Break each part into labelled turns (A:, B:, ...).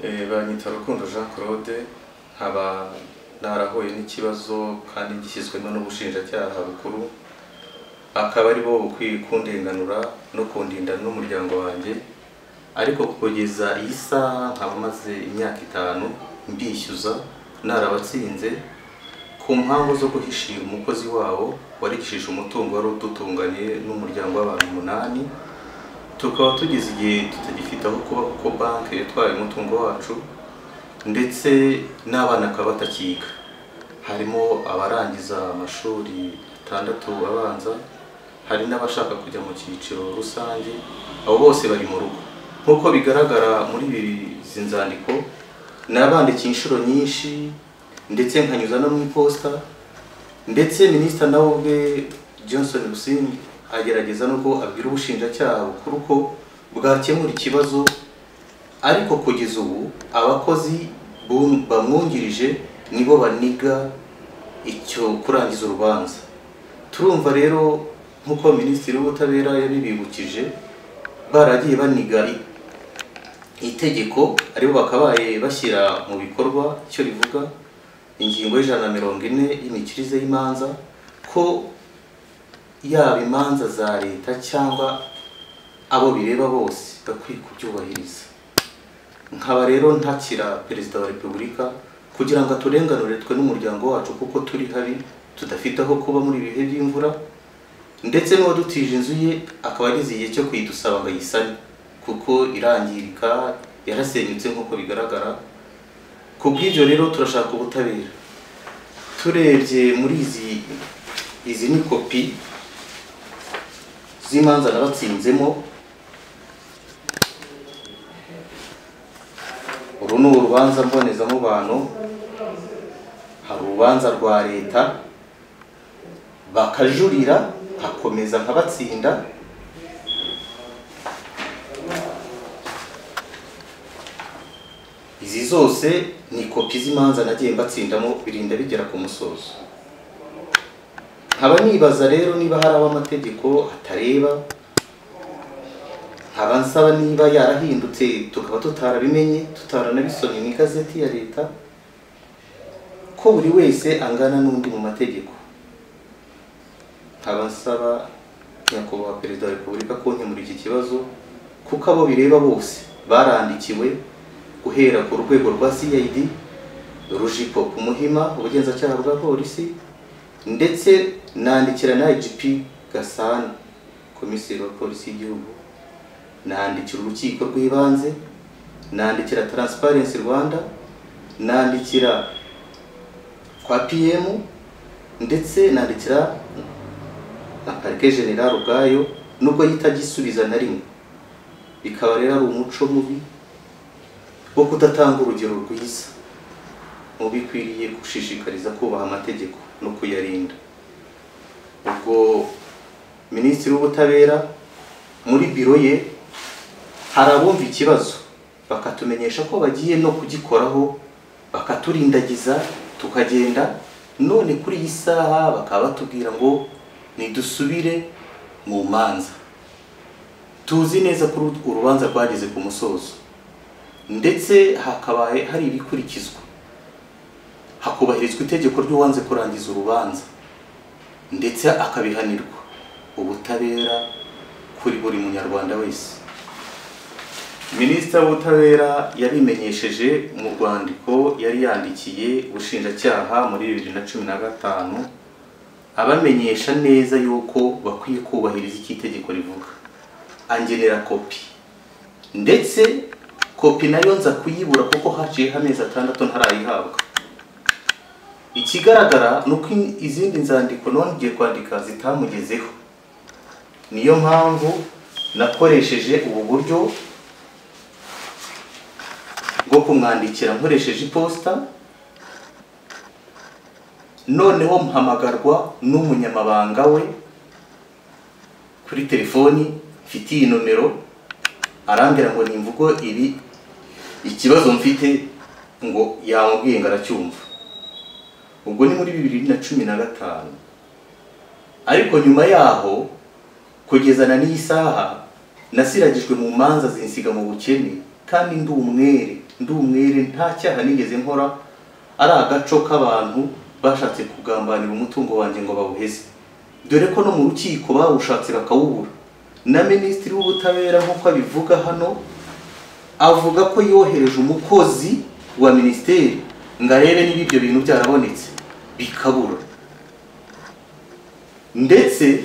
A: Banyita Rukundo Jean Claude nkaba narahuye n'ikibazo kandi gishyizwemo n'ubushinjacyaha bukuru akaba ari bo bukwiye kundenganura no kundinda n'umuryango wanjye, ariko kugeza iyi saha nkaba maze imyaka 5 mbishyuza narabatsinze ku mpamvu zo guhishira umukozi wabo warigishije umutungo wari udutunganye n'umuryango w'abantu 8. Tukaba tugize igihe tutagifite aho kuba kuko banki yatwaye umutungo wacu ndetse n'abana akaba batakiga, harimo abarangiza amashuri 6 abanza, hari n'abashaka kujya mu cyiciro rusange, abo bose bari mu rugo. Nkuko bigaragara muri izi nzandiko nabandikiye inshuro nyinshi ndetse nkanyuza no mu iposta, ndetse minisita nawe ubwe Johnson Busingi agerageza nuko abwira ubushinjacyaha bukuru ko bwakemura ikibazo, ariko kugeza ubu abakozi bamwungirije nibo baniga icyo kurangiza urubanza. Turumva rero nkuko Minisitiri w'Ubutabera yabibibukije baragiye baniga itegeko, aribo bakabaye bashyira mu bikorwa icyo rivuga ingingo y'140 y'imikirize y'imanza ko yaba imanza za leta cyangwa abo bireba bose bakwiye kubyubahiriza. Nkaba rero ntakira Perezida wa Repubulika kugira ngo aturenganure twe n'umuryango wacu kuko turi habi tudafite aho kuba muri ibihe by'imvura, ndetse n'uwadutije inzu ye akaba ageze igihe cyo kwidusaba ngo ayisane kuko irangirika yarasenyutse nkuko bigaragara. Kubw'ibyo rero turashaka ubutabera. Turebye muri izi ni kopi z'imanza nabatsinzemo. Uru ni urubanza mbonezamubano, hari urubanza rwa leta bakajurira hakomeza nkabatsinda, izi zose ni kopi z'imanza nagiye mbatsindamo birinda bigera ku musozo. Nkaba nibaza rero niba hari abamategeko atareba, nkaba nsaba niba yarahindutse tukaba tutarabimenye tutaranabisomye mu igazeti ya leta ko buri wese angana n'undi mu mategeko. Nkaba nsaba nyakubahwa Perezida wa Repubulika kunkemura iki kibazo kuko abo bireba bose barandikiwe guhera ku rwego rwa CID, Rujipo ku Muhima ubugenzacyaha bwa polisi, ndetse nandikira na IGP Gasana komiseri wa polisi y'igihugu, nandikira urukiko rw'ibanze, nandikira Transparency Rwanda, nandikira kwa PM, ndetse nandikira na Parquet General ubwayo nubwo yitagisubiza na rimwe. Bikaba rero ari umuco mubi wo kudatanga urugero rwiza mu bikwiriye gushishikariza kubaha amategeko no kuyarinda. Ubwo Minisitiri w'Ubutabera muri biro ye hari abumva ikibazo bakatumenyesha ko bagiye no kugikoraho bakaturindagiza tukagenda, none kuri iyi saha bakaba batubwira ngo nidusubire mu manza. Tuzi neza ko urubanza rwageze ku musozo ndetse hakabaye hari ibikurikizwa, hakubahirizwa itegeko ry'uwanze kurangiza urubanza ndetse akabihanirwa. Ubutabera kuri buri munyarwanda wese. Minisitiri w'Ubutabera yabimenyesheje mu rwandiko yari yandikiye ubushinjacyaha muri 2015 abamenyesha neza yuko bakwiye kubahiriza iki itegeko rivuga. Angenera kopi, ndetse kopi nayo nza kuyibura kuko haciye amezi 6 ntarayihabwa. Ikigaragara nuko izindi nzandiko nongeye kwandika zitamugezeho, niyo mpamvu nakoresheje ubu buryo bwo kumwandikira nkoresheje iposta, noneho mpamagarwa n'umunyamabanga we kuri telefoni, mfite iyi nomero, arambwira ngo nimvugo ibi ikibazo mfite ngo yamubwiye ngo aracyumva. Ubwo ni muri 2015, ariko nyuma yaho kugezana n'iyi saha nasiragijwe mu manza zinsiga mu bukene kandi ndi umwere ndi umwere nta cyaha nigeze nkora ari agaco k'abantu bashatse kugambanira umutungo wanjye ngo bawuheze, dore ko no mu rukiko bawushatse bakawubura. Na Minisitiri w'Ubutabera nk'uko abivuga hano avuga ko yohereje umukozi wa ministeri ngo arebe niba ibyo bintu byarabonetse, bikabura. Ndetse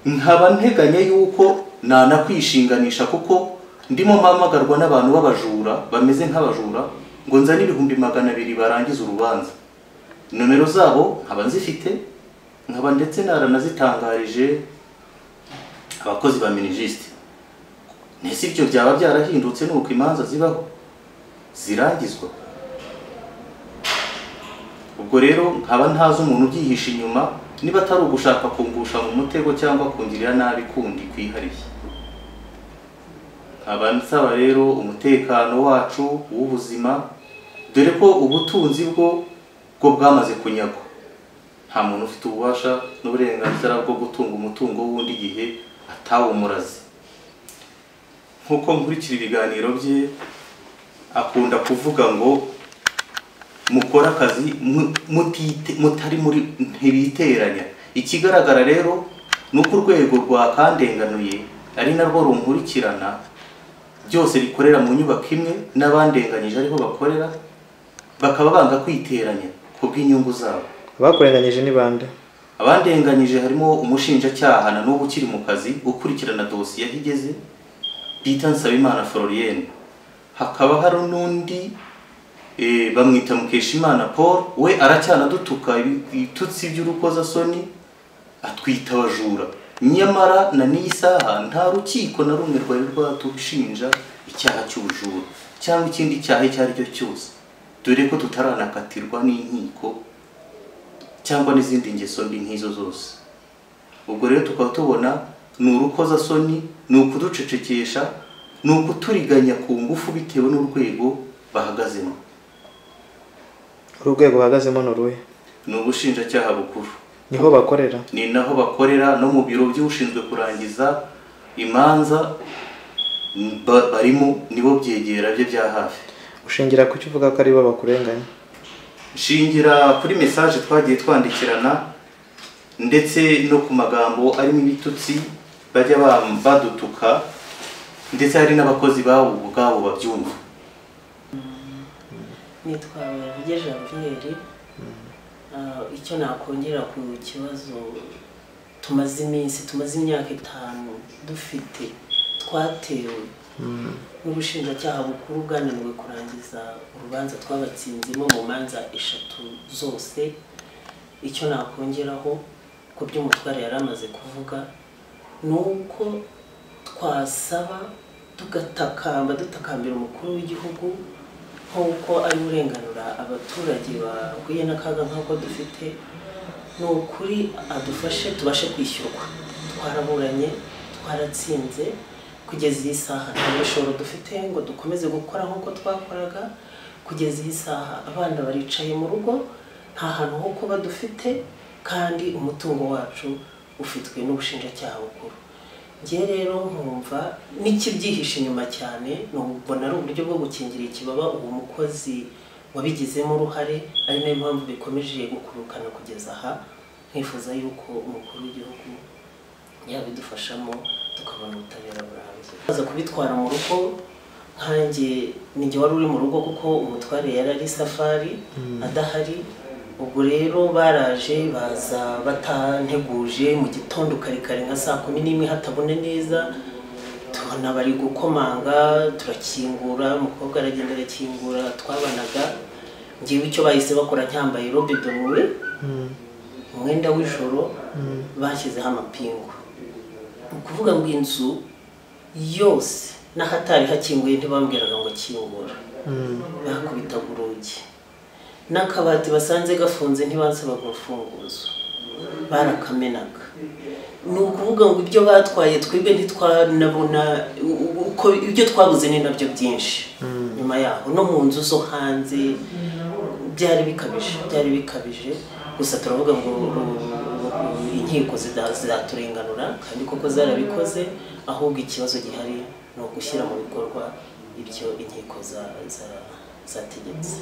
A: nkaba nteganya yuko nanakwishinganisha kuko ndimo mpamagarwa n'abantu b'abajura bameze nk'abajura ngo nzane 200,000 barangiza urubanza. Nomero zabo nkaba nzifite, nkaba ndetse naranazitangarije abakozi ba Minijiste. Nese ibyo byaba byarahindutse nuko imanza zibaho zirangizwa. Ubwo rero nkaba ntazi umuntu ubyihisha inyuma, niba atari ugushaka kungusha mu mutego cyangwa kungirira nabi kundi kwihariye. Nsaba rero umutekano wacu w'ubuzima, dore ko ubutunzi bwo bwamaze kunyagwa. Nta muntu ufite ububasha n'uburenganzira bwo gutunga umutungo w'undi gihe atawumuraze. Nkuko nkurikira ibiganiro bye akunda kuvuga ngo mukora akazi mutari muri ntibiteranya. Ikigaragara rero nuko urwego rwa kandenganuye ari narwo runkurikirana byose bikorera mu nyubako imwe, n'abandenganyije ariho bakorera, bakaba banga kwiteranya kubw'inyungu zabo.
B: Abakurenganyije ni bande?
A: Abandenganyije harimo umushinjacyaha na n'ubu ukiri mu kazi ukurikirana dosiye yahigeze bita Nsabimana Florienne. Hakaba hari n'undi bamwita Mukeshimana Paul, we aracyana dutuka ibitutsi by'urukozasoni, atwita abajura. Nyamara na n'isaha nta rukiko na rumwe rwari rwatushinja icyaha cy'ubujura cyangwa ikindi cyaha icyo ari cyo cyose, dore ko tutaranakatirwa n'inkiko cyangwa n'izindi ngeso mbi nk'izo zose. Ubwo rero tukaba tubona ni urukozasoni, ni ukuducecekesha, ni ukuturiganya ku ngufu bitewe n'urwego bahagazemo.
B: Urwego bahagazemo n'uruhe?
A: Ni ubushinjacyaha bukuru.
B: Niho bakorera?
A: Ni naho bakorera, no mu biro by'ushinzwe kurangiza imanza barimo, nibo byegera bye bya hafi.
B: Ushingira ku cyo uvuga ko ari bo bakurenganya?
A: Shingira kuri message twagiye twandikirana, ndetse no ku magambo arimo ibitutsi bajya badutuka, ndetse hari n'abakozi babo ubwabo babyumva.
C: Nitwa Rugeje Janvier. Icyo nakongera ku kibazo tumaze imyaka 5 dufite, twatewe n'ubushinjacyaha bukuru bwananiwe kurangiza urubanza twabatsinzemo mu manza 3 zose. Icyo nakongeraho ku byo umutware yari amaze kuvuga, nuko twasaba dutakambira umukuru w'igihugu nk'uko ari urenganura abaturage bahuye n'akaga nk'ako dufite. Ni ukuri adufashe tubashe kwishyurwa. Twaraburanye, twaratsinze, kugeza iyi saha nta bishoro dufite ngo dukomeze gukora nk'uko twakoraga. Kugeza iyi saha abana baricaye mu rugo, nta hantu ho kuba dufite, kandi umutungo wacu ufitwe n'ubushinjacyaha bukuru. Ngiye rero nkumva n'ikibyihishe inyuma cyane, nubona ari uburyo bwo gukingira ikibaba uwo mukozi wabigizemo uruhare, ari nayo mpamvu bikomeje gukurukana kugeza aha. Nkifuza yuko umukuru w'igihugu yabidufashamo tukabona ubutabera burambye. Baza kubitwara mu rugo, nkanjye ninjye wari uri mu rugo kuko umutware yari ari safari adahari. Ubwo rero baraje baza batanteguje mu gitondo kare nka saa 11 hatabone neza, tubona bari gukomanga, turakingura, umukobwa aragenda arakingura, twabanaga. Ngiye icyo bahise bakora cyambaye robe de nuit, umwenda w'ijoro, bashyizeho amapingu. Ukuvuga ngo inzu yose n'ahatari hakinguye ntibambwiraga ngo kingura, bakubita urugi. N'akabati basanze gafunze ntibansabaga urufunguzo, barakamenaga. Ni ukuvuga ngo ibyo batwaye twebwe ntitwanabona uko ibyo twabuze ni nabyo byinshi. Nyuma yaho no mu nzu zo hanze byari bikabije. Gusa turavuga ngo inkiko zidaturenganura, kandi koko zarabikoze. Ahubwo ikibazo gihari ni ugushyira mu bikorwa ibyo inkiko zategetse.